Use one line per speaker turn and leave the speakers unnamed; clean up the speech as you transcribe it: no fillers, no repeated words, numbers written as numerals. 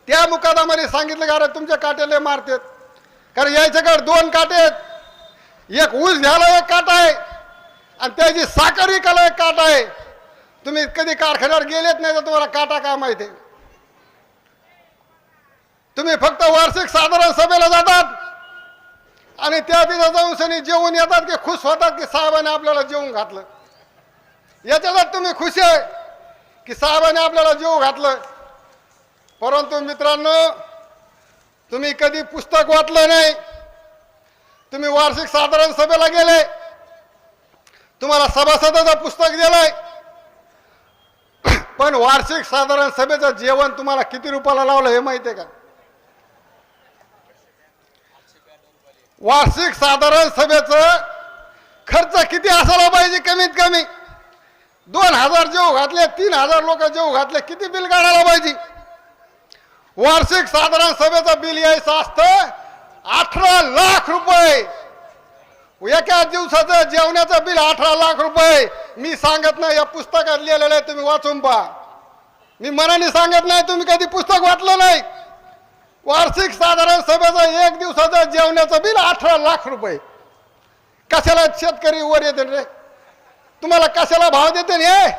त्या मुकादमाने सांगितलं का अरे तुमच्या काट्याला मारतात, कारण याच्याकडे 2 काटे आहेत, एक ऊस घ्यायला एक काटा आहे आणि त्याची साखर विकायला एक काटा आहे. तुम्ही कधी कारखान्यावर गेलेत नाही तर तुम्हाला काटा काय माहिती आहे? तुम्ही फक्त वार्षिक साधारण सभेला जातात आणि त्या तिथं जाऊन सनी जेवून येतात की खुश होतात की साहेबांनी आपल्याला जेवून घातलं. याच्यात तुम्ही खुश आहे की साहेबांनी आपल्याला जेवू घातलं. परंतु मित्रांनो, तुम्ही कधी पुस्तक वाचलं नाही, तुम्ही वार्षिक साधारण सभेला गेले, तुम्हाला सभासदाचं पुस्तक दिलंय, पण वार्षिक साधारण सभेचं जेवण तुम्हाला किती रुपयाला लावलं हे माहिती आहे का? वार्षिक साधारण सभेचं खर्च किती असायला पाहिजे? कमीत कमी 2000 जेव घातले, 3000 लोक जेव घातले, किती बिल काढायला पाहिजे? वार्षिक साधारण सभेचं बिल यायचं असतं 18 लाख रुपये. एका दिवसाचं जेवणाचं बिल 18 लाख रुपये. मी सांगत नाही, या पुस्तकात लिहिलेलं आहे, तुम्ही वाचून पहा. मी मनाने सांगत नाही, तुम्ही कधी पुस्तक वाचलं नाही. वार्षिक साधारण सभेचं 1 दिवसाचं जेवणाचं बिल 18 लाख रुपये. कशाला शेतकरी वर येते रे? तुम्हाला कशाला भाव देते हे?